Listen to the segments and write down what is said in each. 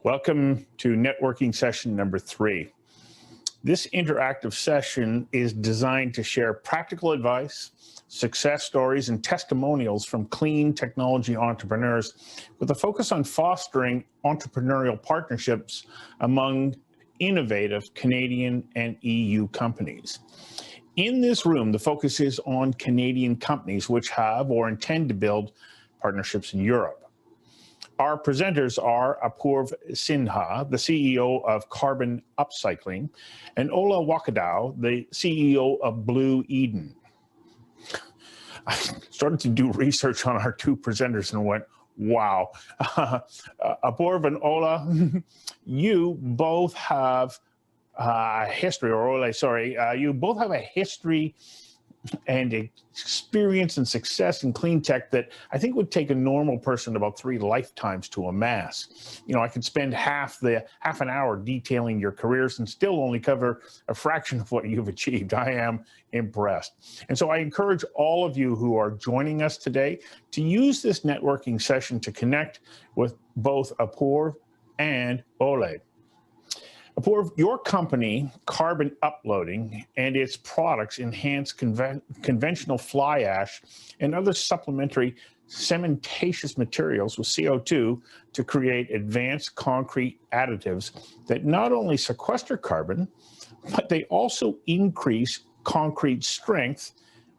Welcome to networking session number 3. This interactive session is designed to share practical advice, success stories, and testimonials from clean technology entrepreneurs with a focus on fostering entrepreneurial partnerships among innovative Canadian and EU companies. In this room, the focus is on Canadian companies which have or intend to build partnerships in Europe. Our presenters are Apoorv Sinha, the CEO of Carbonaro Cycling, and Oleh Wowkodaw, the CEO of Blue Eden. I started to do research on our two presenters and went, wow. Apoorv and Oleh, you both have a history, or Oleh, sorry, you both have a history and experience and success in clean tech that I think would take a normal person about 3 lifetimes to amass. You know, I could spend half an hour detailing your careers and still only cover a fraction of what you've achieved. I am impressed. And so I encourage all of you who are joining us today to use this networking session to connect with both Apoorv and Oleh. Apoorv, your company, Carbon Uploading, and its products enhance conventional fly ash and other supplementary cementitious materials with CO2 to create advanced concrete additives that not only sequester carbon, but they also increase concrete strength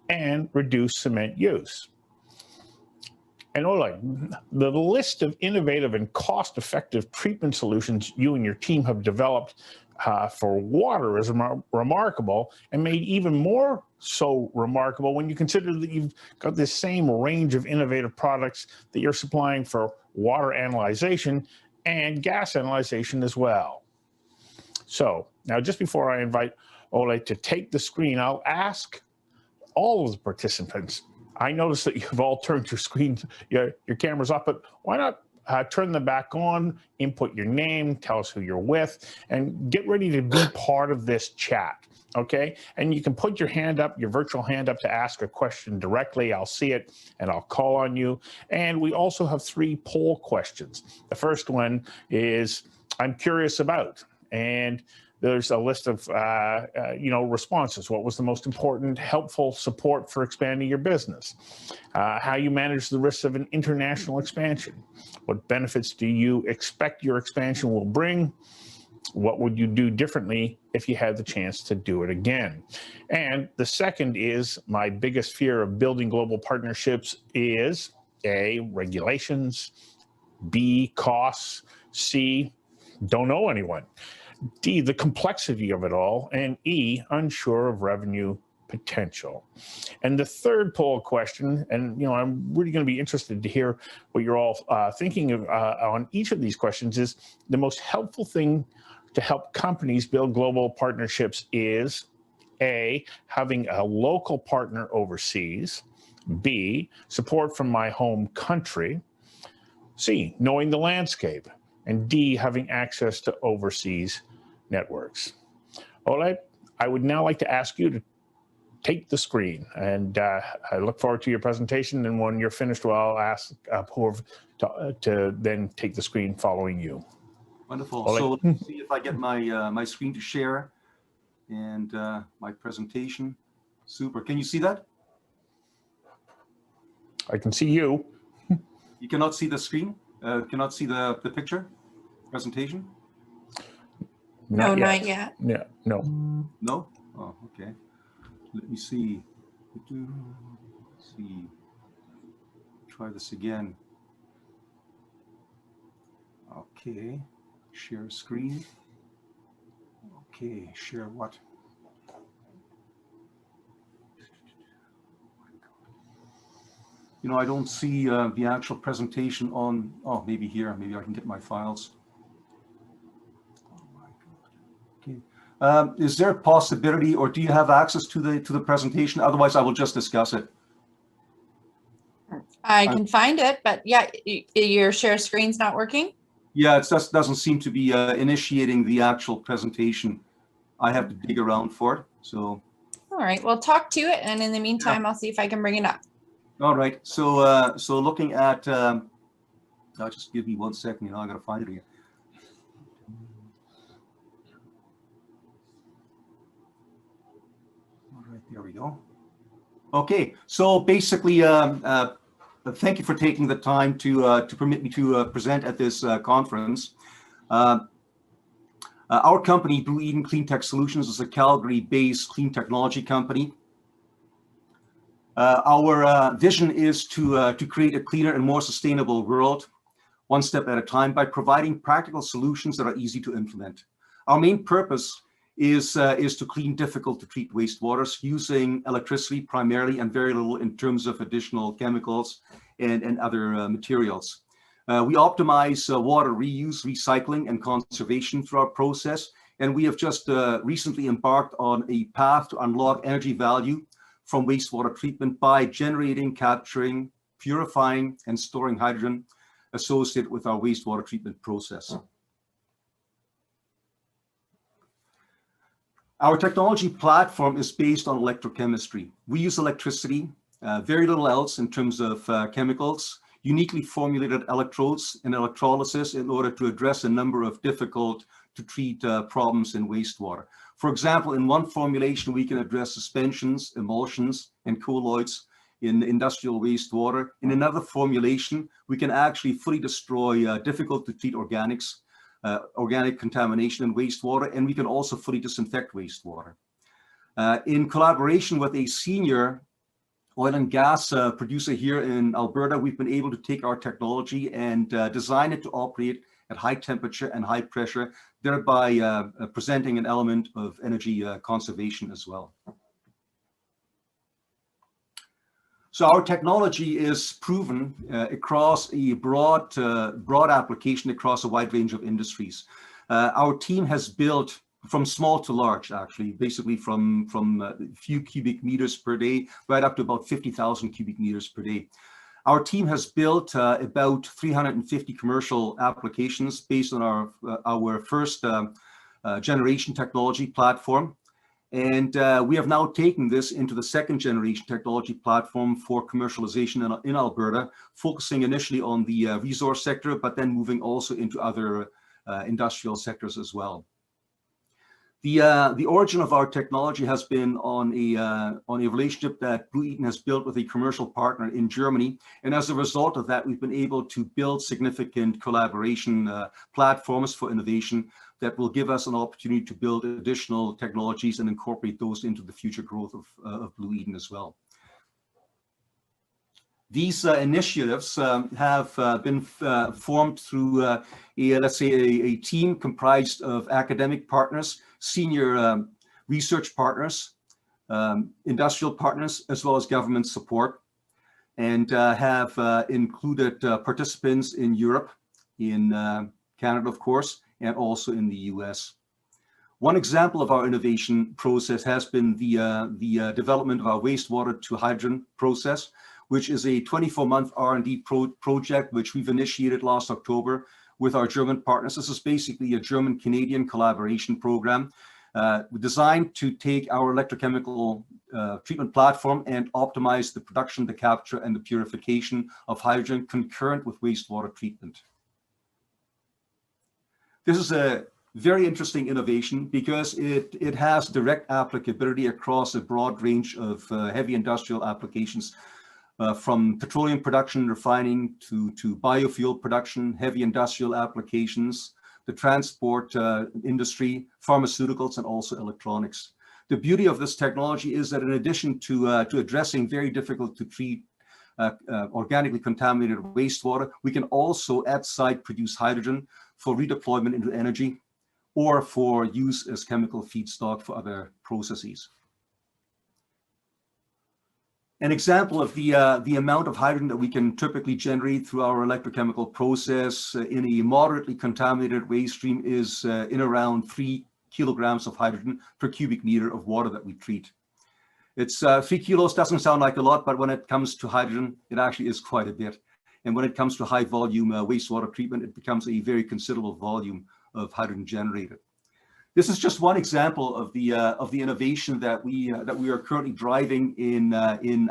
and reduce cement use. And Oleh, the list of innovative and cost-effective treatment solutions you and your team have developed for water is remarkable, and made even more so remarkable when you consider that you've got this same range of innovative products that you're supplying for water analyzation and gas analyzation as well. So now, just before I invite Oleh to take the screen, I'll ask all of the participants. I noticed that you've all turned your screens, your cameras off, but why not turn them back on, input your name, tell us who you're with, and get ready to be part of this chat, okay? And you can put your hand up, your virtual hand up, to ask a question directly. I'll see it and I'll call on you. And we also have 3 poll questions. The first one is, I'm curious about, and there's a list of responses. What was the most important helpful support for expanding your business? How you manage the risks of an international expansion? What benefits do you expect your expansion will bring? What would you do differently if you had the chance to do it again? And the second is, my biggest fear of building global partnerships is A, regulations, B, costs, C, don't know anyone, D, the complexity of it all, and E, unsure of revenue potential. And the third poll question, and I'm really going to be interested to hear what you're all thinking of on each of these questions, is the most helpful thing to help companies build global partnerships is A, having a local partner overseas, B, support from my home country, C, knowing the landscape, and D, having access to overseas networks. Oleh, I would now like to ask you to take the screen, and I look forward to your presentation, and when you're finished, I'll ask Apoorv to then take the screen following you. Wonderful. Oleh. So let's see if I get my screen to share and my presentation. Super. Can you see that? I can see you. You cannot see the screen? Cannot see the picture presentation? Not yet. Yeah, no. No? Oh, okay. Let me see. Let's see. Try this again. Okay. Share screen. Okay. Share what? I don't see the actual presentation on, maybe here. Maybe I can get my files. Is there a possibility, or do you have access to the presentation? Otherwise, I will just discuss it. I can find it, but yeah, your share screen's not working? Yeah, it just doesn't seem to be initiating the actual presentation. I have to dig around for it. So. All right, well, talk to it, and in the meantime, I'll see if I can bring it up. All right, so looking at, just give me 1 second, I gotta find it again. right, there we go. Okay, so basically, thank you for taking the time to permit me to present at this conference. Our company, Blue Eden Cleantech Solutions, is a Calgary-based clean technology company. Our vision is to create a cleaner and more sustainable world, one step at a time, by providing practical solutions that are easy to implement. Our main purpose is to clean difficult to treat wastewaters using electricity primarily and very little in terms of additional chemicals and other materials. We optimize water reuse, recycling, and conservation through our process. And we have just recently embarked on a path to unlock energy value from wastewater treatment by generating, capturing, purifying, and storing hydrogen associated with our wastewater treatment process. Our technology platform is based on electrochemistry. We use electricity, very little else in terms of chemicals, uniquely formulated electrodes and electrolysis in order to address a number of difficult to treat problems in wastewater. For example, in one formulation, we can address suspensions, emulsions, and colloids in industrial wastewater. In another formulation, we can actually fully destroy difficult to treat organics, organic contamination in wastewater, and we can also fully disinfect wastewater. In collaboration with a senior oil and gas producer here in Alberta, we've been able to take our technology and design it to operate at high temperature and high pressure, thereby presenting an element of energy conservation as well. So our technology is proven across a broad application across a wide range of industries. Our team has built from small to large, actually, basically from a few cubic meters per day, right up to about 50,000 cubic meters per day. Our team has built about 350 commercial applications based on our first generation technology platform. And we have now taken this into the second generation technology platform for commercialization in Alberta, focusing initially on the resource sector, but then moving also into other industrial sectors as well. The origin of our technology has been on a relationship that Blue Eden has built with a commercial partner in Germany. And as a result of that, we've been able to build significant collaboration platforms for innovation that will give us an opportunity to build additional technologies and incorporate those into the future growth of Blue Eden as well. These initiatives have been formed through, let's say, a team comprised of academic partners, senior research partners, industrial partners, as well as government support, and have included participants in Europe, in Canada, of course, and also in the US. One example of our innovation process has been the development of our wastewater to hydrogen process, which is a 24-month R&D project, which we've initiated last October with our German partners. This is basically a German-Canadian collaboration program designed to take our electrochemical treatment platform and optimize the production, the capture, and the purification of hydrogen concurrent with wastewater treatment. This is a very interesting innovation because it has direct applicability across a broad range of heavy industrial applications, from petroleum production, refining, to biofuel production, heavy industrial applications, the transport industry, pharmaceuticals, and also electronics. The beauty of this technology is that in addition to addressing very difficult to treat organically contaminated wastewater, we can also at site produce hydrogen for redeployment into energy or for use as chemical feedstock for other processes. An example of the amount of hydrogen that we can typically generate through our electrochemical process in a moderately contaminated waste stream is in around 3 kilograms of hydrogen per cubic meter of water that we treat. It's 3 kilos doesn't sound like a lot, but when it comes to hydrogen, it actually is quite a bit. And when it comes to high volume wastewater treatment, it becomes a very considerable volume of hydrogen generated. This is just one example of the innovation that we are currently driving in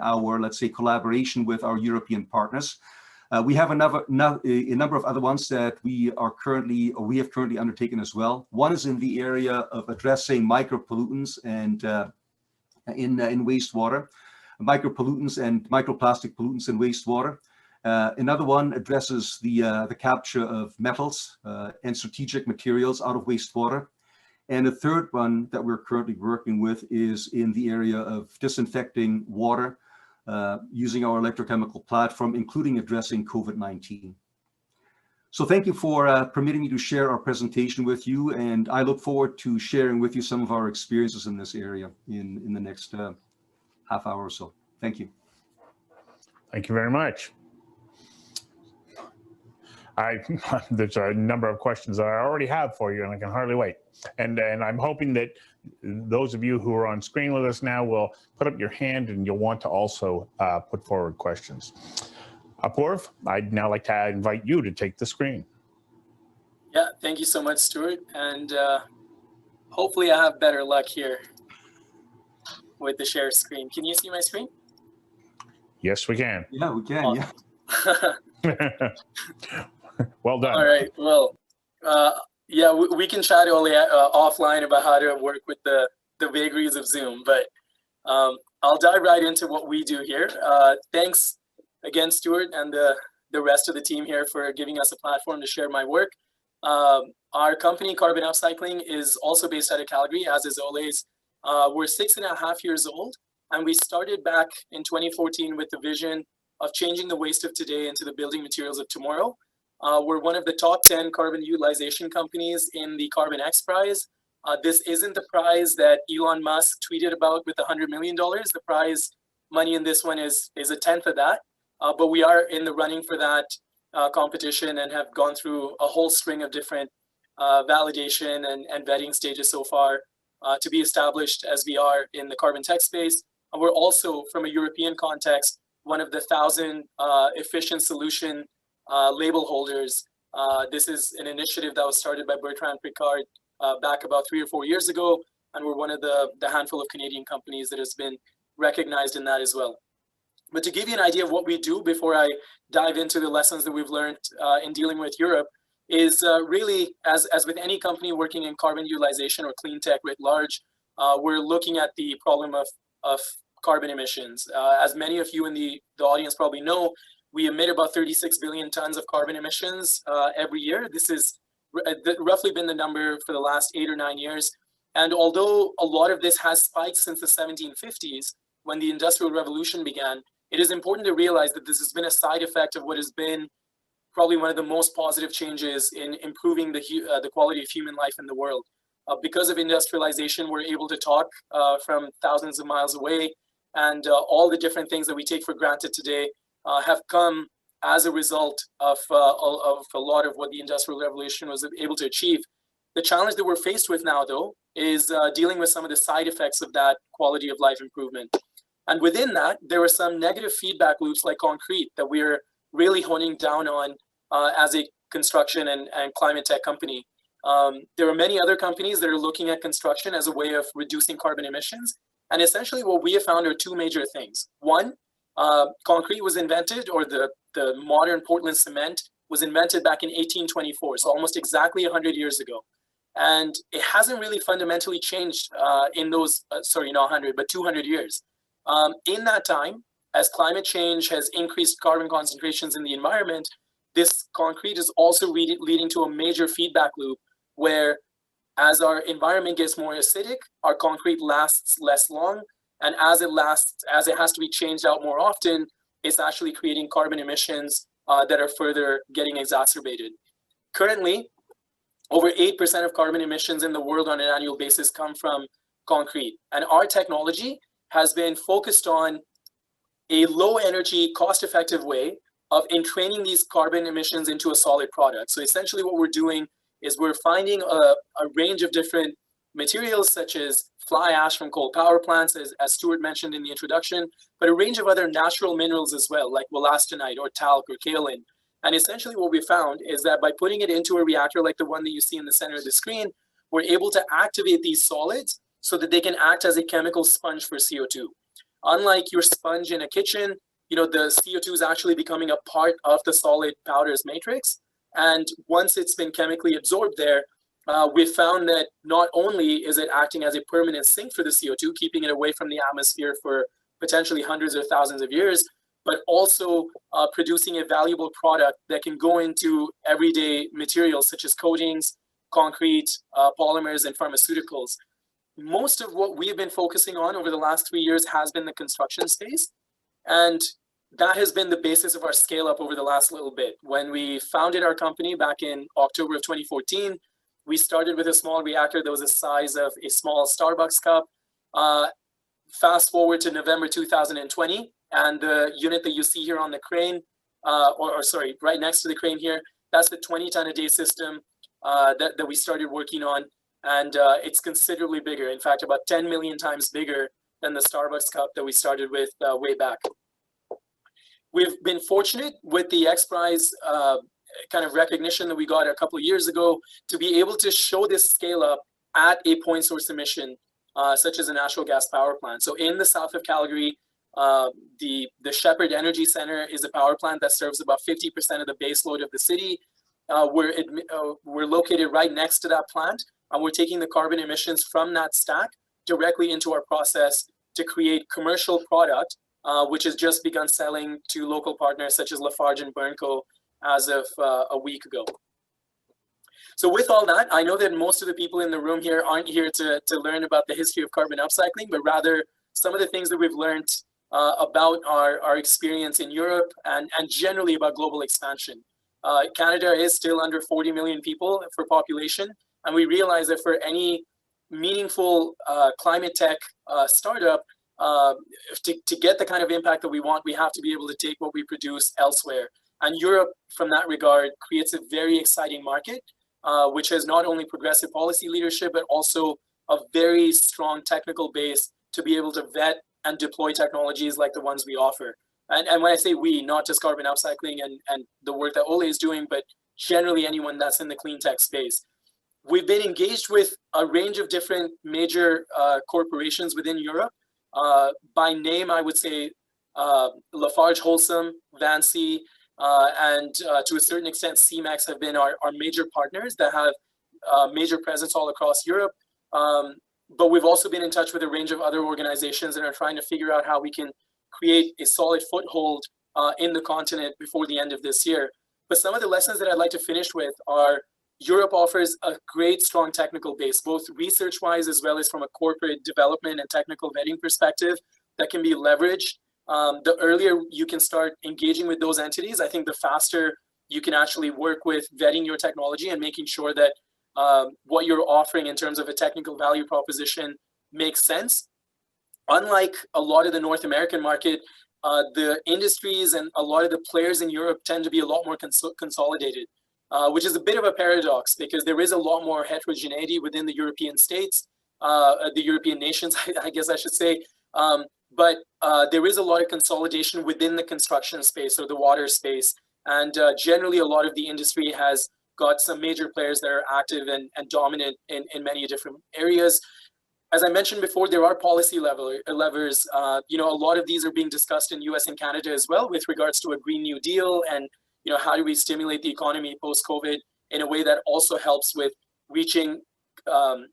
our, let's say, collaboration with our European partners. We have a number of other ones that we have currently undertaken as well. One is in the area of addressing micropollutants and in wastewater, micropollutants and microplastic pollutants in wastewater. Another one addresses the capture of metals and strategic materials out of wastewater. And a third one that we're currently working with is in the area of disinfecting water using our electrochemical platform, including addressing COVID-19. So thank you for permitting me to share our presentation with you, and I look forward to sharing with you some of our experiences in this area in the next half hour or so. Thank you. Thank you very much. There's a number of questions that I already have for you, and I can hardly wait. And I'm hoping that those of you who are on screen with us now will put up your hand, and you'll want to also put forward questions. Apoorv, I'd now like to invite you to take the screen. Yeah, thank you so much, Stuart. And hopefully I have better luck here with the share screen. Can you see my screen? Yes, we can. Yeah, we can. Awesome. Yeah. Well done. All right. Well, yeah, we can chat Oleh offline about how to work with the vagaries of Zoom, but I'll dive right into what we do here. Thanks again, Stuart, and the rest of the team here for giving us a platform to share my work. Our company, Carbonaro Cycling, is also based out of Calgary, as is Oleh's. We're 6.5 years old, and we started back in 2014 with the vision of changing the waste of today into the building materials of tomorrow. We're one of the top 10 carbon utilization companies in the Carbon X Prize. This isn't the prize that Elon Musk tweeted about with $100 million. The prize money in this one is a tenth of that. But we are in the running for that competition and have gone through a whole string of different validation and vetting stages so far to be established as we are in the carbon tech space. And we're also, from a European context, one of the 1,000 efficient solution label holders. This is an initiative that was started by Bertrand Piccard back about 3 or 4 years ago, and we're one of the handful of Canadian companies that has been recognized in that as well. But to give you an idea of what we do before I dive into the lessons that we've learned in dealing with Europe is really, as with any company working in carbon utilization or clean tech writ large, we're looking at the problem of carbon emissions. As many of you in the audience probably know, we emit about 36 billion tons of carbon emissions every year. This is roughly been the number for the last 8 or 9 years. And although a lot of this has spiked since the 1750s, when the Industrial Revolution began, it is important to realize that this has been a side effect of what has been probably one of the most positive changes in improving the quality of human life in the world. Because of industrialization, we're able to talk from thousands of miles away, and all the different things that we take for granted today have come as a result of a lot of what the Industrial Revolution was able to achieve. The challenge that we're faced with now, though, is dealing with some of the side effects of that quality of life improvement. And within that, there are some negative feedback loops like concrete that we're really honing down on as a construction and climate tech company. There are many other companies that are looking at construction as a way of reducing carbon emissions. And essentially what we have found are two major things. One, concrete was invented, or the modern Portland cement was invented back in 1824, so almost exactly 100 years ago. And it hasn't really fundamentally changed in those, sorry, not 100, but 200 years. In that time, as climate change has increased carbon concentrations in the environment, this concrete is also leading to a major feedback loop where as our environment gets more acidic, our concrete lasts less long. And as it has to be changed out more often, it's actually creating carbon emissions that are further getting exacerbated. Currently, over 8% of carbon emissions in the world on an annual basis come from concrete. And our technology has been focused on a low energy, cost-effective way of entraining these carbon emissions into a solid product. So essentially what we're doing is we're finding a range of different materials such as fly ash from coal power plants, as Stuart mentioned in the introduction, but a range of other natural minerals as well, like wollastonite or talc or kaolin. And essentially what we found is that by putting it into a reactor like the one that you see in the center of the screen, we're able to activate these solids so that they can act as a chemical sponge for CO2. Unlike your sponge in a kitchen, you know, the CO2 is actually becoming a part of the solid powders matrix. And once it's been chemically absorbed there, we found that not only is it acting as a permanent sink for the CO2, keeping it away from the atmosphere for potentially hundreds or thousands of years, but also producing a valuable product that can go into everyday materials such as coatings, concrete, polymers, and pharmaceuticals. Most of what we've been focusing on over the last 3 years has been the construction space. And that has been the basis of our scale up over the last little bit. When we founded our company back in October of 2014, we started with a small reactor that was the size of a small Starbucks cup. Fast forward to November 2020, and the unit that you see here on the crane, sorry, right next to the crane here, that's the 20-ton-a-day system that we started working on. And it's considerably bigger. In fact, about 10 million times bigger than the Starbucks cup that we started with way back. We've been fortunate with the X Prize kind of recognition that we got a couple of years ago to be able to show this scale up at a point source emission, such as a natural gas power plant. So in the south of Calgary, the Shepherd Energy Center is a power plant that serves about 50% of the base load of the city. We're located right next to that plant, and we're taking the carbon emissions from that stack directly into our process to create commercial product, which has just begun selling to local partners such as Lafarge and Burnco as of a week ago. So with all that, I know that most of the people in the room here aren't here to learn about the history of carbon upcycling, but rather some of the things that we've learned about our experience in Europe and generally about global expansion. Canada is still under 40 million people for population, and we realize that for any meaningful climate tech startup, to get the kind of impact that we want, we have to be able to take what we produce elsewhere. And Europe, from that regard, creates a very exciting market, which has not only progressive policy leadership, but also a very strong technical base to be able to vet and deploy technologies like the ones we offer. And when I say we, not just carbon upcycling and the work that Oleh is doing, but generally anyone that's in the clean tech space. We've been engaged with a range of different major corporations within Europe. By name, I would say Lafarge Holcim, Vancy, and to a certain extent, CEMEX have been our major partners that have major presence all across Europe. But we've also been in touch with a range of other organizations that are trying to figure out how we can create a solid foothold in the continent before the end of this year. But some of the lessons that I'd like to finish with are Europe offers a great, strong technical base, both research-wise as well as from a corporate development and technical vetting perspective that can be leveraged. The earlier you can start engaging with those entities, I think the faster you can actually work with vetting your technology and making sure that what you're offering in terms of a technical value proposition makes sense. Unlike a lot of the North American market, the industries and a lot of the players in Europe tend to be a lot more consolidated, which is a bit of a paradox because there is a lot more heterogeneity within the European states, the European nations, I guess I should say. But there is a lot of consolidation within the construction space or the water space. And generally, a lot of the industry has got some major players that are active and dominant in many different areas. As I mentioned before, there are policy levers. A lot of these are being discussed in US and Canada as well with regards to a Green New Deal and how do we stimulate the economy post-COVID in a way that also helps with reaching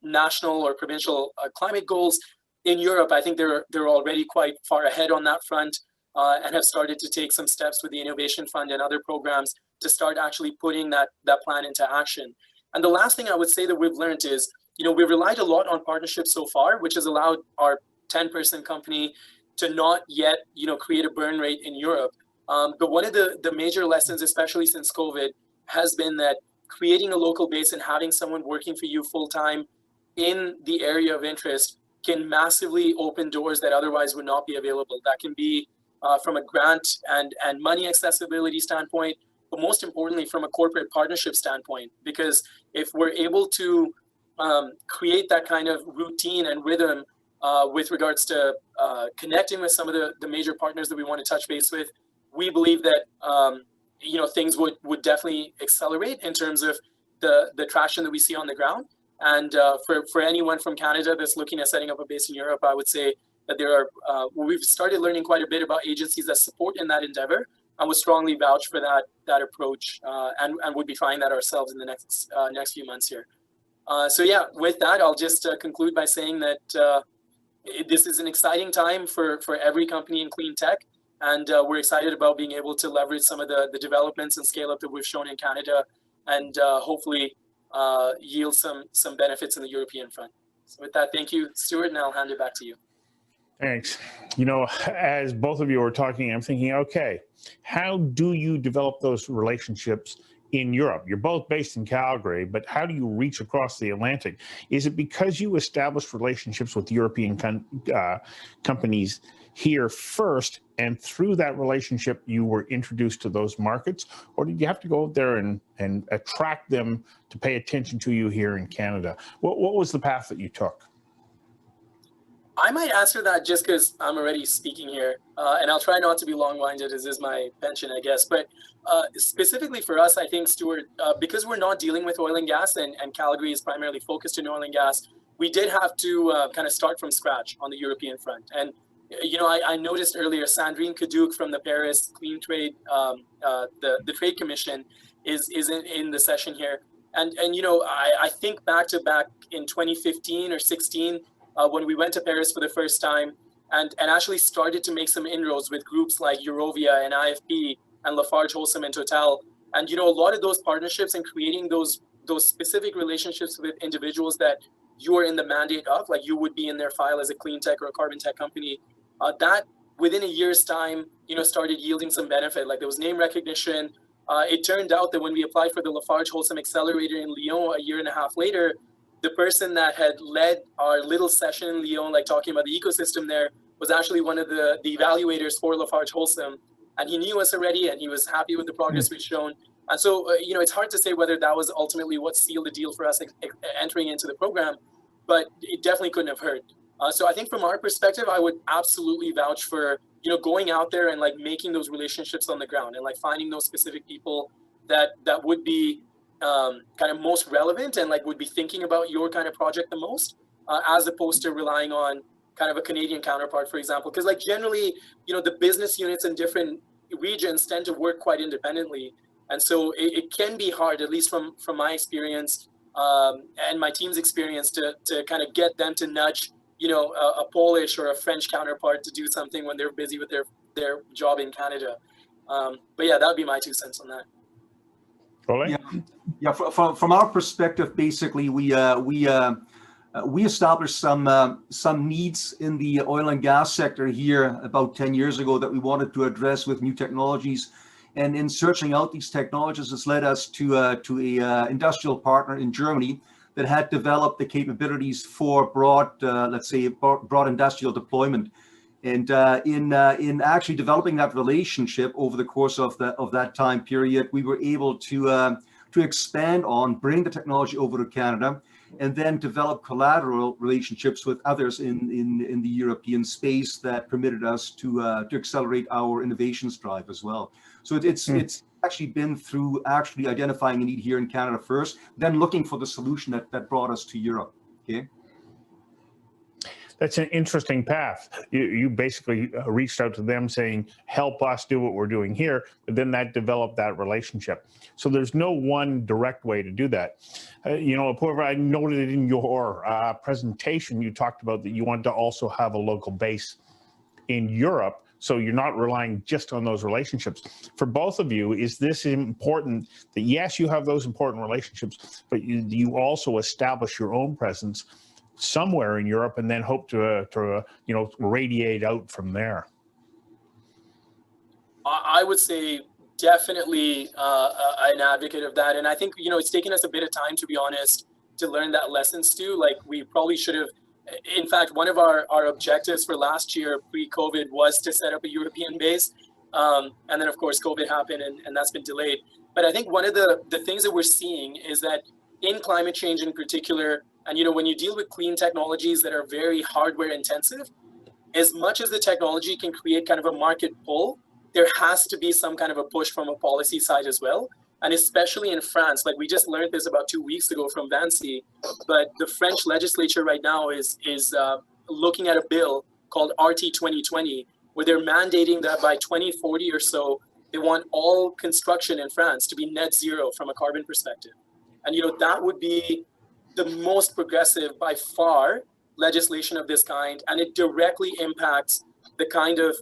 national or provincial climate goals. In Europe, I think they're already quite far ahead on that front and have started to take some steps with the Innovation Fund and other programs to start actually putting that plan into action. And the last thing I would say that we've learned is, we've relied a lot on partnerships so far, which has allowed our 10-person company to not yet, create a burn rate in Europe. But one of the major lessons, especially since COVID, has been that creating a local base and having someone working for you full-time in the area of interest can massively open doors that otherwise would not be available. That can be from a grant and money accessibility standpoint, but most importantly, from a corporate partnership standpoint, because if we're able to create that kind of routine and rhythm with regards to connecting with some of the major partners that we want to touch base with, we believe that things would definitely accelerate in terms of the traction that we see on the ground. And for anyone from Canada that's looking at setting up a base in Europe, I would say that there are we've started learning quite a bit about agencies that support in that endeavor, and would strongly vouch for that approach, and would be trying that ourselves in the next few months here. So yeah, with that, I'll just conclude by saying that this is an exciting time for every company in clean tech. And we're excited about being able to leverage some of the developments and scale up that we've shown in Canada, and hopefully yield some benefits in the European front. So with that, thank you, Stuart, and I'll hand it back to you. Thanks. You know, as both of you were talking, I'm thinking, okay, how do you develop those relationships in Europe? You're both based in Calgary, but how do you reach across the Atlantic? Is it because you established relationships with European companies here first, and through that relationship you were introduced to those markets, or did you have to go out there and attract them to pay attention to you here in Canada? What was the path that you took? I might answer that just because I'm already speaking here, and I'll try not to be long-winded, as is my penchant, I guess. But specifically for us, I think, Stuart, because we're not dealing with oil and gas, and Calgary is primarily focused in oil and gas, we did have to kind of start from scratch on the European front. And you know, I noticed earlier, Sandrine Kaduk from the Paris Clean Trade, the Trade Commission, is in the session here. And you know, I think back in 2015 or 16. When we went to Paris for the first time, and actually started to make some inroads with groups like Eurovia and IFP and Lafarge Holcim and Total. And you know, a lot of those partnerships and creating those specific relationships with individuals that you are in the mandate of, like you would be in their file as a clean tech or a carbon tech company, that within a year's time, you know, started yielding some benefit. Like there was name recognition. It turned out that when we applied for the Lafarge Holcim Accelerator in Lyon a year and a half later, the person that had led our little session in Lyon, like talking about the ecosystem there, was actually one of the evaluators for Lafarge Holcim. And he knew us already, and he was happy with the progress we'd shown. And so, you know, it's hard to say whether that was ultimately what sealed the deal for us entering into the program, but it definitely couldn't have hurt. So I think from our perspective, I would absolutely vouch for, you know, going out there and like making those relationships on the ground and like finding those specific people that would be kind of most relevant and like would be thinking about your kind of project the most, as opposed to relying on kind of a Canadian counterpart, for example. Because like generally, you know, the business units in different regions tend to work quite independently. And so it can be hard, at least from my experience and my team's experience, to kind of get them to nudge, you know, a Polish or a French counterpart to do something when they're busy with their job in Canada. But yeah, that would be my 2 cents on that. Oleh? Yeah. From our perspective, basically, we established some needs in the oil and gas sector here about 10 years ago that we wanted to address with new technologies. And in searching out these technologies, has led us to a industrial partner in Germany that had developed the capabilities for broad, let's say, broad industrial deployment. And in actually developing that relationship over the course of that time period, we were able to expand on, bring the technology over to Canada, and then develop collateral relationships with others in the European space that permitted us to accelerate our innovations drive as well. So it's actually been through actually identifying a need here in Canada first, then looking for the solution that brought us to Europe. Okay. That's an interesting path. You basically reached out to them saying, help us do what we're doing here, but then that developed that relationship. So there's no one direct way to do that. You know, Apoorv, I noted in your presentation, you talked about that you want to also have a local base in Europe, so you're not relying just on those relationships. For both of you, is this important that, yes, you have those important relationships, but you also establish your own presence somewhere in Europe and then hope to you know, radiate out from there? I would say definitely an advocate of that. And I think, you know, it's taken us a bit of time, to be honest, to learn that lesson, Stu. Like we probably should have, in fact, one of our objectives for last year pre-COVID was to set up a European base. And then of course, COVID happened and that's been delayed. But I think one of the things that we're seeing is that in climate change in particular, and you know, when you deal with clean technologies that are very hardware intensive, as much as the technology can create kind of a market pull, there has to be some kind of a push from a policy side as well. And especially in France, like we just learned this about 2 weeks ago from Vinci, but the French legislature right now is looking at a bill called RT 2020, where they're mandating that by 2040 or so, they want all construction in France to be net zero from a carbon perspective. And you know, that would be the most progressive by far legislation of this kind, and it directly impacts the kind of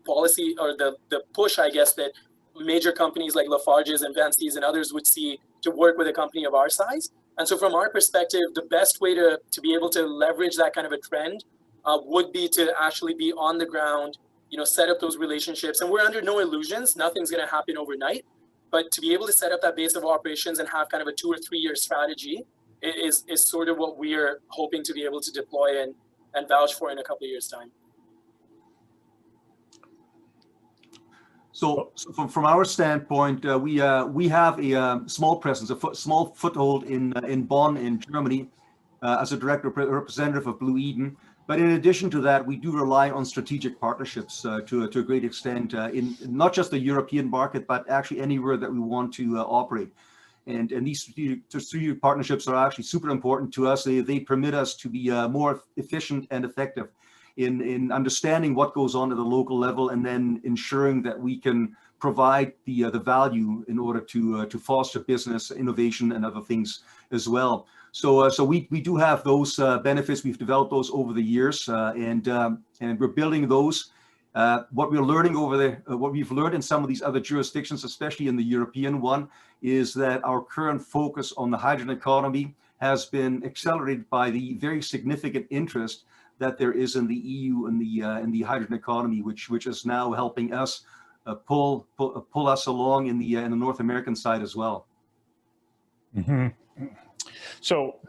policy or the push, I guess, that major companies like Lafarge's and Vincy's and others would see to work with a company of our size. And so from our perspective, the best way to be able to leverage that kind of a trend would be to actually be on the ground, set up those relationships. And we're under no illusions, nothing's going to happen overnight, but to be able to set up that base of operations and have kind of a 2 or 3 year strategy is sort of what we're hoping to be able to deploy and vouch for in a couple of years' time. So from our standpoint, we have a small presence, a small foothold in Bonn, in Germany, as a direct representative of Blue Eden. But in addition to that, we do rely on strategic partnerships to a great extent in not just the European market, but actually anywhere that we want to operate. And these strategic partnerships are actually super important to us. They permit us to be more efficient and effective in understanding what goes on at the local level, and then ensuring that we can provide the value in order to foster business, innovation, and other things as well. So we do have those benefits. We've developed those over the years, and we're building those. What we're learning what we've learned in some of these other jurisdictions, especially in the European one, is that our current focus on the hydrogen economy has been accelerated by the very significant interest that there is in the EU in the hydrogen economy, which is now helping us pull us along in the North American side as well. Mm-hmm. So,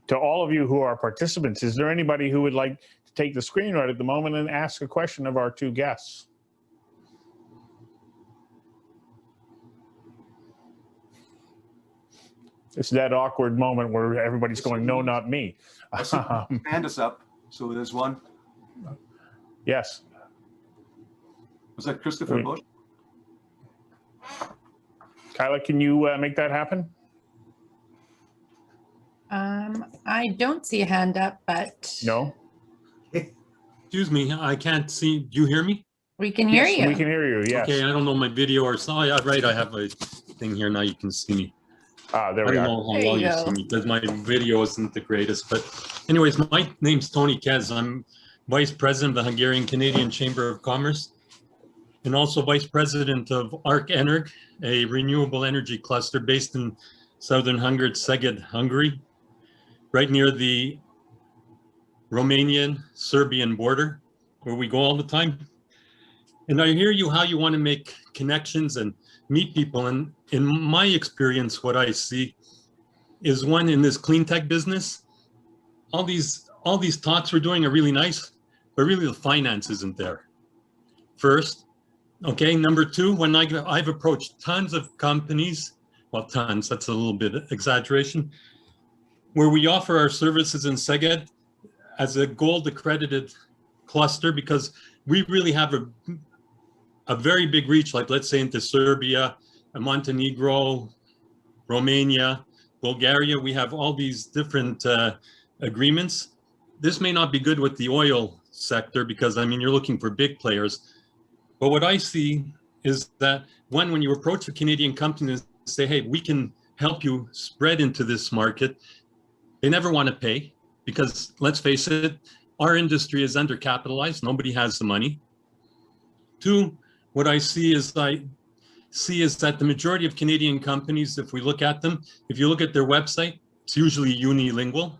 to all of you who are participants, is there anybody who would like to take the screen right at the moment and ask a question of our two guests? It's that awkward moment where everybody's going, no, not me. Hand us up. So there's one. Yes. Was that Christopher Bush? Kyla, can you make that happen? I don't see a hand up, but No. Excuse me, I can't see. Do you hear me? we can hear Yes, you. we can hear you. Yes. Okay, I don't know my video or so. Yeah, right. I have a thing here now. You can see me. There I we don't are. know how There well you you go. see me because my video isn't the greatest. But anyways, my name's Tony Kez. I'm Vice President of the Hungarian-Canadian Chamber of Commerce and also Vice President of ARC Energ, a renewable energy cluster based in southern Hungary, Szeged, Hungary, right near the Romanian-Serbian border, where we go all the time. And I hear you how you want to make connections and meet people. And in my experience, what I see is, one, in this clean tech business, all these talks we're doing are really nice, but really the finance isn't there. First, okay. Number two, when I've approached tons of companies, well, tons, that's a little bit exaggeration, where we offer our services in Szeged as a gold accredited cluster, because we really have a very big reach, like let's say into Serbia, Montenegro, Romania, Bulgaria. We have all these different agreements. This may not be good with the oil sector because, I mean, you're looking for big players. But what I see is that when you approach a Canadian company and say, hey, we can help you spread into this market, they never want to pay because, let's face it, our industry is undercapitalized. Nobody has the money. Two, what I see is that the majority of Canadian companies, if we look at them, if you look at their website, it's usually unilingual,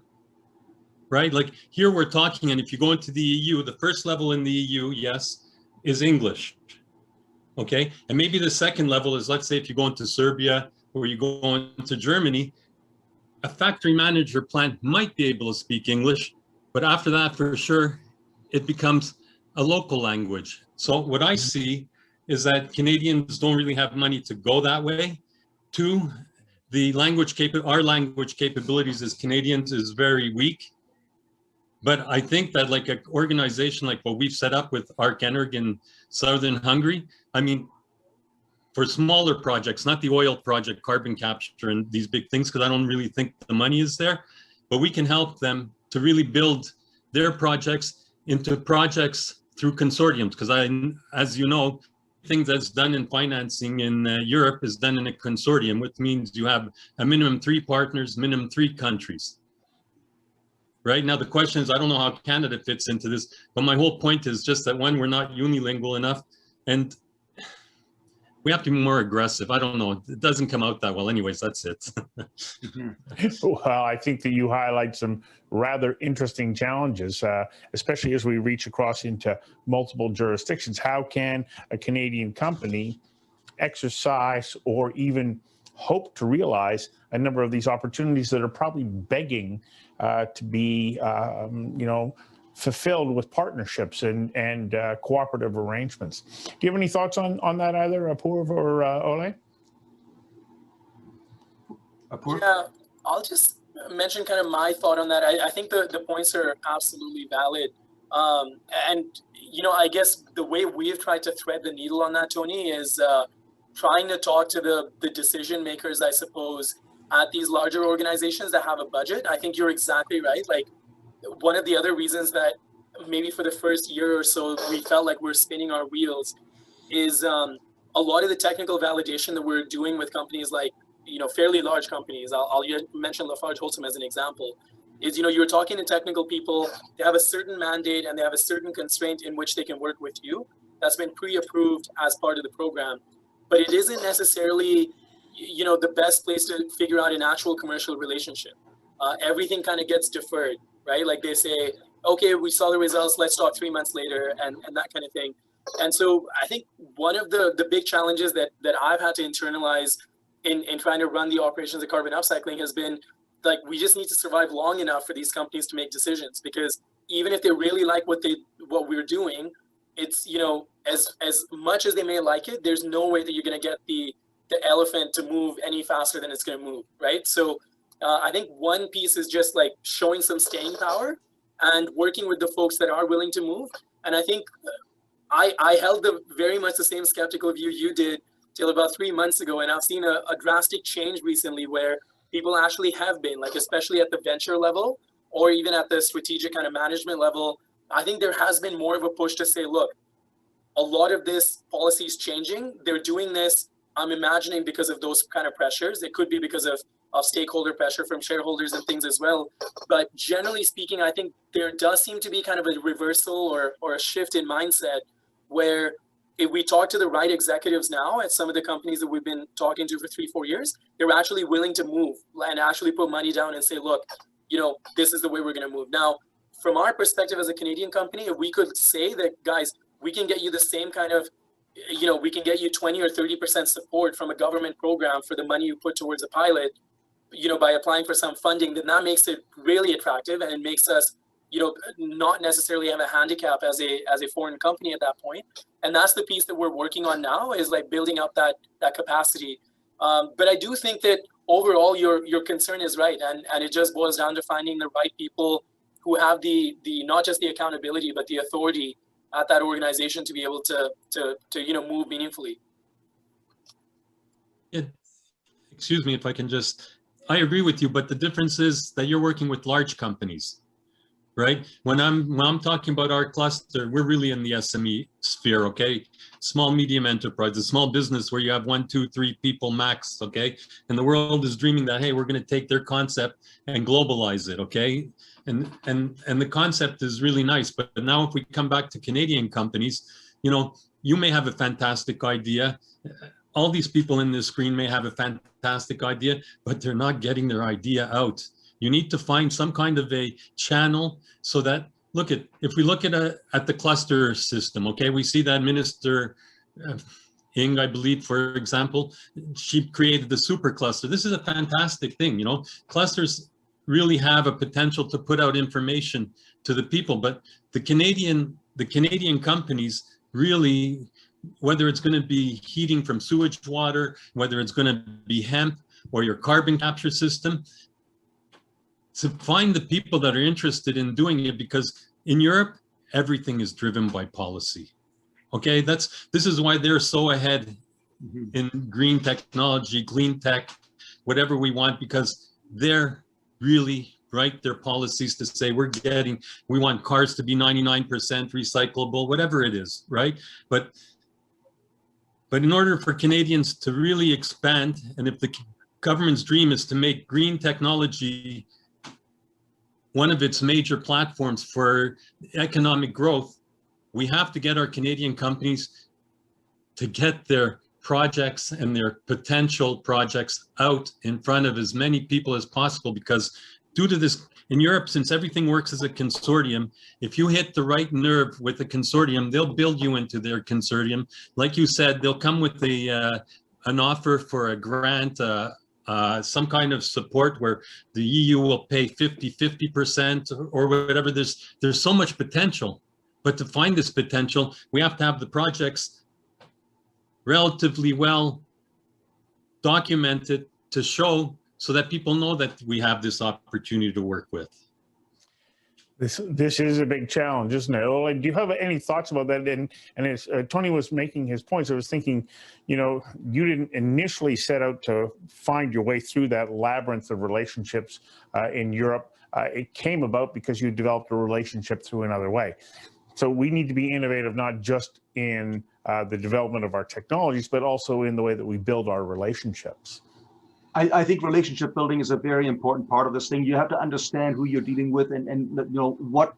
right? Like here we're talking, and if you go into the EU, the first level in the EU, yes, is English, okay? And maybe the second level is, let's say, if you go into Serbia or you go into Germany, a factory manager plant might be able to speak English, but after that, for sure, it becomes a local language. So what I see is that Canadians don't really have money to go that way. Two, our language capabilities as Canadians is very weak. But I think that like an organization like what we've set up with ARC Energ in southern Hungary, I mean, for smaller projects, not the oil project, carbon capture and these big things, because I don't really think the money is there, but we can help them to really build their projects into projects through consortiums. Because as you know, everything that's done in financing in Europe is done in a consortium, which means you have a minimum 3 partners, minimum 3 countries. Right now, the question is, I don't know how Canada fits into this, but my whole point is just that one, we're not unilingual enough, and we have to be more aggressive. I don't know. It doesn't come out that well. Anyways, that's it. Well, I think that you highlight some rather interesting challenges, especially as we reach across into multiple jurisdictions. How can a Canadian company exercise or even hope to realize a number of these opportunities that are probably begging to be, fulfilled with partnerships and cooperative arrangements? Do you have any thoughts on that, either Apoorv or Oleh? Apoorv? Yeah, I'll just mention kind of my thought on that. I think the points are absolutely valid. And, I guess the way we've tried to thread the needle on that, Tony, is trying to talk to the decision makers, I suppose, at these larger organizations that have a budget. I think you're exactly right. Like, one of the other reasons that maybe for the first year or so we felt like we're spinning our wheels is a lot of the technical validation that we're doing with companies like, fairly large companies. I'll mention Lafarge-Holcim as an example. Is, you're talking to technical people, they have a certain mandate and they have a certain constraint in which they can work with you. That's been pre-approved as part of the program. But it isn't necessarily, the best place to figure out an actual commercial relationship. Everything kind of gets deferred, right? Like they say, okay, we saw the results, let's talk 3 months later, and that kind of thing. And so I think one of the big challenges that I've had to internalize in trying to run the operations of carbon upcycling has been, like, we just need to survive long enough for these companies to make decisions, because even if they really like what we're doing, it's, as much as they may like it, there's no way that you're going to get the elephant to move any faster than it's going to move, right? So I think one piece is just like showing some staying power and working with the folks that are willing to move. And I think I held very much the same skeptical view you did till about 3 months ago, and I've seen a drastic change recently where people actually have been, like, especially at the venture level or even at the strategic kind of management level. I think there has been more of a push to say, look, a lot of this policy is changing. They're doing this, I'm imagining, because of those kind of pressures. It could be because of stakeholder pressure from shareholders and things as well. But generally speaking, I think there does seem to be kind of a reversal or a shift in mindset where if we talk to the right executives now at some of the companies that we've been talking to for 3-4 years, they're actually willing to move and actually put money down and say, look, this is the way we're going to move. Now, from our perspective as a Canadian company, if we could say that, guys, we can get you the same kind of, we can get you 20 or 30% support from a government program for the money you put towards a pilot, by applying for some funding, then that makes it really attractive, and it makes us, not necessarily have a handicap as a foreign company at that point. And that's the piece that we're working on now, is like building up that capacity. But I do think that overall your concern is right, and it just boils down to finding the right people who have the not just the accountability but the authority at that organization to be able to move meaningfully. Excuse me if I can I agree with you, but the difference is that you're working with large companies, right? When I'm talking about our cluster, we're really in the SME sphere, okay? Small, medium enterprises, small business where you have 1, 2, 3 people max, okay? And the world is dreaming that, hey, we're going to take their concept and globalize it, okay? And the concept is really nice. But now if we come back to Canadian companies, you may have a fantastic idea. All these people in this screen may have a fantastic idea, but they're not getting their idea out. You need to find some kind of a channel so that, if we look at the cluster system, okay, we see that Minister Ing, I believe, for example, she created the super cluster. This is a fantastic thing, clusters really have a potential to put out information to the people, but the Canadian companies really, whether it's going to be heating from sewage water, whether it's going to be hemp or your carbon capture system, to find the people that are interested in doing it, because in Europe, everything is driven by policy. Okay, this is why they're so ahead in green technology, clean tech, whatever we want, because they're really write their policies to say we want cars to be 99% recyclable, whatever it is, right? But But in order for Canadians to really expand, and if the government's dream is to make green technology one of its major platforms for economic growth, we have to get our Canadian companies to get their projects and their potential projects out in front of as many people as possible, because due to this, in Europe, since everything works as a consortium, if you hit the right nerve with a consortium, they'll build you into their consortium. Like you said, they'll come with an offer for a grant, some kind of support where the EU will pay 50% or whatever. There's so much potential, but to find this potential, we have to have the projects relatively well documented to show, so that people know that we have this opportunity to work with. This is a big challenge, isn't it? Oleh, do you have any thoughts about that? And as Tony was making his points, I was thinking, you know, you didn't initially set out to find your way through that labyrinth of relationships in Europe. It came about because you developed a relationship through another way. So we need to be innovative, not just in the development of our technologies, but also in the way that we build our relationships. I think relationship building is a very important part of this thing. You have to understand who you're dealing with, and you know what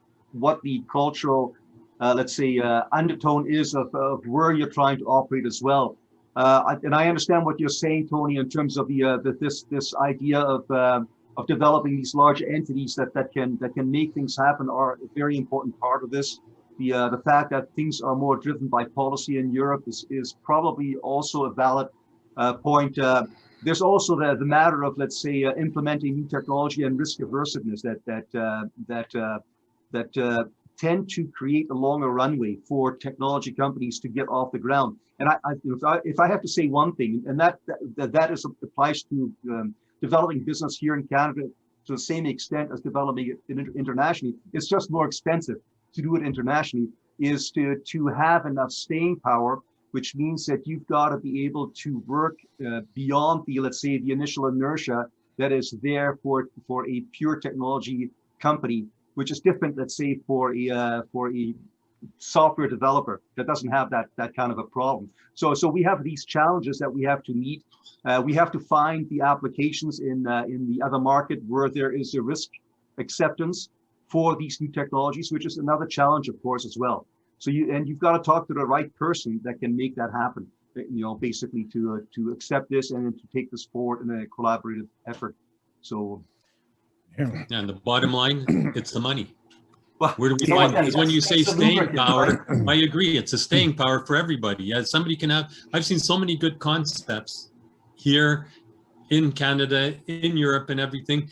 the cultural, let's say, undertone is of where you're trying to operate as well. And I understand what you're saying, Tony, in terms of this idea of developing these large entities that can make things happen are a very important part of this. The fact that things are more driven by policy in Europe is probably also a valid point. There's also the matter of, let's say, implementing new technology and risk aversiveness that tend to create a longer runway for technology companies to get off the ground. And if I have to say one thing, and that applies to developing business here in Canada to the same extent as developing it internationally, it's just more expensive to do it internationally, is to have enough staying power, which means that you've got to be able to work beyond the, let's say, the initial inertia that is there for a pure technology company, which is different, let's say, for a software developer that doesn't have that kind of a problem. So we have these challenges that we have to meet. We have to find the applications in the other market where there is a risk acceptance for these new technologies, which is another challenge, of course, as well. So you've got to talk to the right person that can make that happen, you know, basically to accept this and to take this forward in a collaborative effort. So, yeah. And the bottom line, it's the money. Well, where do we find it? Because when you say staying power, I agree, it's a staying power for everybody. Yeah, somebody can have. I've seen so many good concepts here in Canada, in Europe, and everything.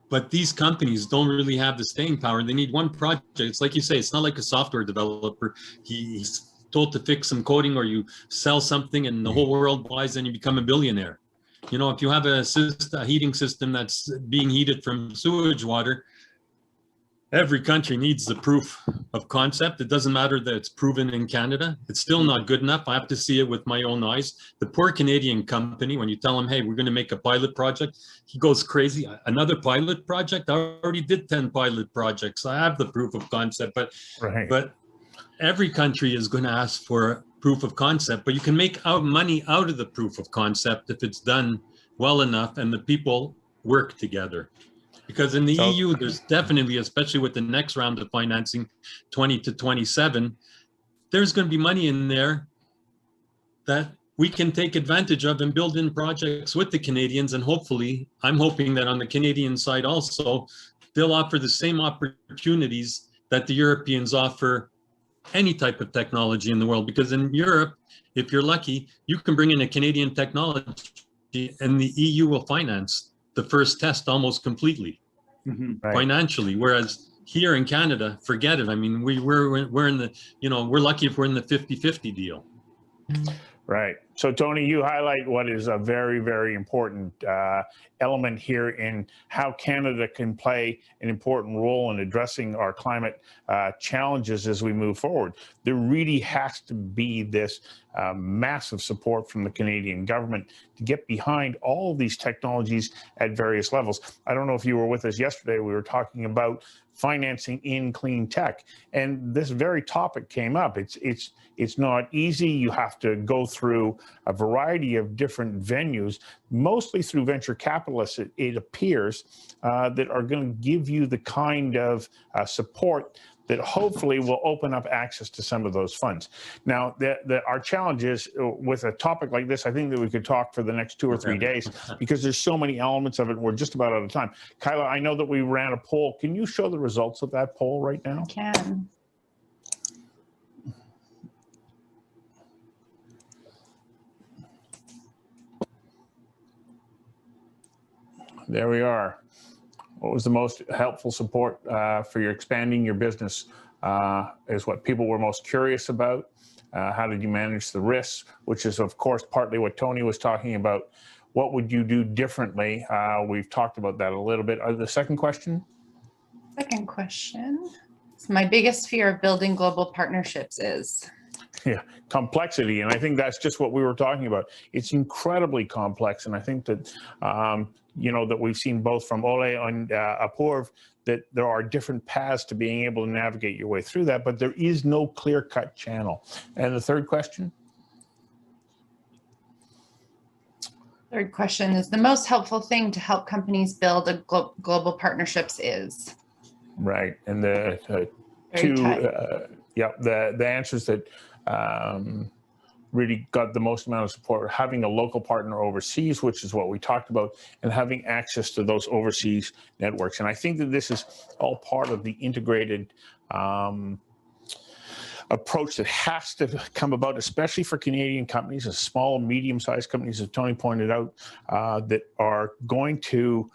But these companies don't really have the staying power. They need one project. It's like you say, it's not like a software developer. He's told to fix some coding, or you sell something and the whole world buys and you become a billionaire. You know, if you have a heating system that's being heated from sewage water, every country needs the proof of concept. It doesn't matter that it's proven in Canada. It's still not good enough. I have to see it with my own eyes. The poor Canadian company, when you tell him, hey, we're going to make a pilot project, he goes crazy. Another pilot project? I already did 10 pilot projects. I have the proof of concept, but every country is going to ask for proof of concept, but you can make money out of the proof of concept if it's done well enough and the people work together. Because in the EU, there's definitely, especially with the next round of financing, 20 to 27, there's going to be money in there that we can take advantage of and build in projects with the Canadians. And hopefully, I'm hoping that on the Canadian side also, they'll offer the same opportunities that the Europeans offer any type of technology in the world. Because in Europe, if you're lucky, you can bring in a Canadian technology and the EU will finance the first test almost completely financially, whereas here in Canada, forget it. I mean, we're in the, you know, we're lucky if we're in the 50-50 deal. Right. So, Tony, you highlight what is a very, very important element here in how Canada can play an important role in addressing our climate challenges as we move forward. There really has to be this massive support from the Canadian government to get behind all of these technologies at various levels. I don't know if you were with us yesterday. We were talking about financing in clean tech, and this very topic came up. It's not easy. You have to go through a variety of different venues, mostly through venture capitalists, it appears, that are going to give you the kind of support that hopefully will open up access to some of those funds. Now, our challenge is with a topic like this, I think that we could talk for the next 2 or 3 days because there's so many elements of it. We're just about out of time. Kyla, I know that we ran a poll. Can you show the results of that poll right now? I can. There we are. What was the most helpful support for your expanding your business is what people were most curious about. How did you manage the risks, which is, of course, partly what Tony was talking about. What would you do differently? We've talked about that a little bit. The second question? Second question. So my biggest fear of building global partnerships is? Yeah, complexity. And I think that's just what we were talking about. It's incredibly complex. And I think that, that we've seen both from Oleh and Apoorv that there are different paths to being able to navigate your way through that, but there is no clear-cut channel. And the third question? Third question is the most helpful thing to help companies build a global partnerships is? Right. And the the answers that really got the most amount of support, having a local partner overseas, which is what we talked about, and having access to those overseas networks. And I think that this is all part of the integrated approach that has to come about, especially for Canadian companies, and small, medium-sized companies, as Tony pointed out, that are going to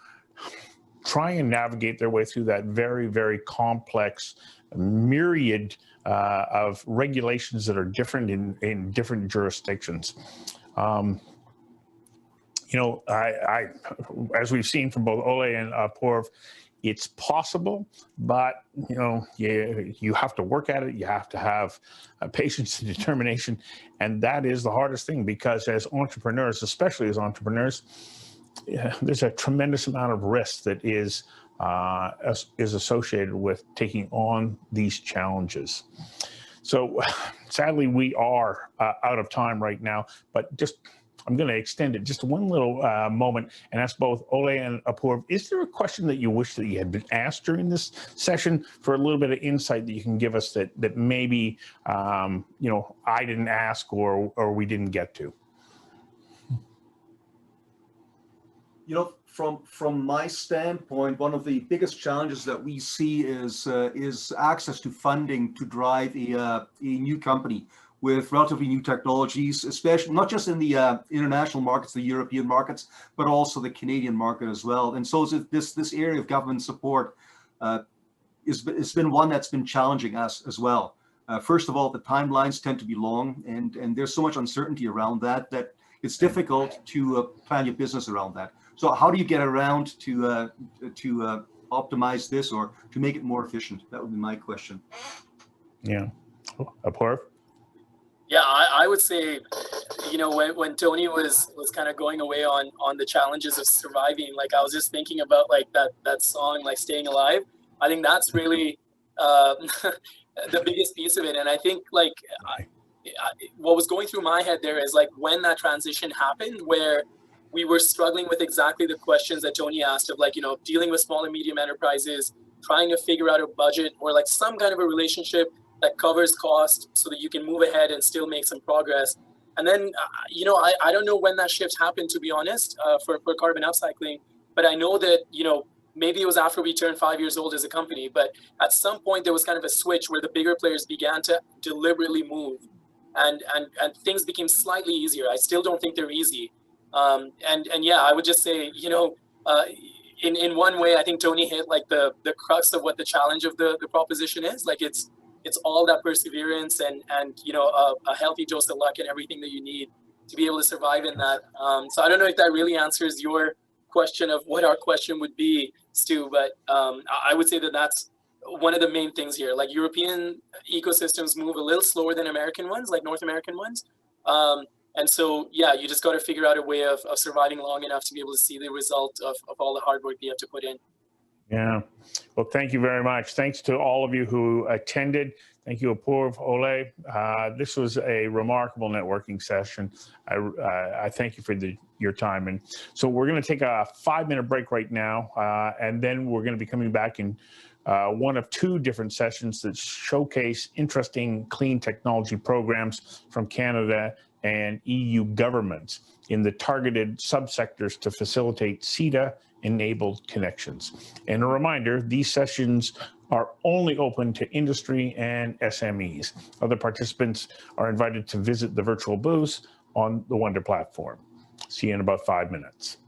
try and navigate their way through that very, very complex myriad of regulations that are different in different jurisdictions. As we've seen from both Oleh and Apoorv, it's possible, but you have to work at it. You have to have patience and determination, and that is the hardest thing, because as entrepreneurs, especially as entrepreneurs, there's a tremendous amount of risk that is associated with taking on these challenges. So sadly, we are out of time right now, but I'm going to extend it just one little moment and ask both Oleh and Apoorv, is there a question that you wish that you had been asked during this session for a little bit of insight that you can give us that maybe, I didn't ask or we didn't get to? From my standpoint, one of the biggest challenges that we see is access to funding to drive a new company with relatively new technologies, especially not just in the international markets, the European markets, but also the Canadian market as well. And so this area of government support it's been one that's been challenging us as well. First of all, the timelines tend to be long, and there's so much uncertainty around that it's difficult to plan your business around that. So how do you get around to optimize this or to make it more efficient? That would be my question. Yeah. Apoorv? Yeah, I would say, when Tony was kind of going away on the challenges of surviving, like I was just thinking about like that song, like Staying Alive. I think that's really the biggest piece of it. And I think like what was going through my head there is like when that transition happened, where we were struggling with exactly the questions that Tony asked of like, dealing with small and medium enterprises, trying to figure out a budget or like some kind of a relationship that covers cost so that you can move ahead and still make some progress. And then, I don't know when that shift happened, to be honest, for Carbonaro Cycling, but I know that, maybe it was after we turned 5 years old as a company, but at some point there was kind of a switch where the bigger players began to deliberately move and things became slightly easier. I still don't think they're easy. And yeah, I would just say, in one way, I think Tony hit like the crux of what the challenge of the proposition is. Like it's all that perseverance and a healthy dose of luck and everything that you need to be able to survive in that. So I don't know if that really answers your question of what our question would be, Stu, but I would say that that's one of the main things here. Like European ecosystems move a little slower than American ones, like North American ones. And so, yeah, you just got to figure out a way of surviving long enough to be able to see the result of all the hard work you have to put in. Yeah. Well, thank you very much. Thanks to all of you who attended. Thank you, Apoorv, Oleh. This was a remarkable networking session. I thank you for your time. And so we're going to take a 5-minute break right now, and then we're going to be coming back in one of 2 different sessions that showcase interesting clean technology programs from Canada and EU governments in the targeted subsectors to facilitate CETA-enabled connections. And a reminder, these sessions are only open to industry and SMEs. Other participants are invited to visit the virtual booths on the Wonder platform. See you in about 5 minutes.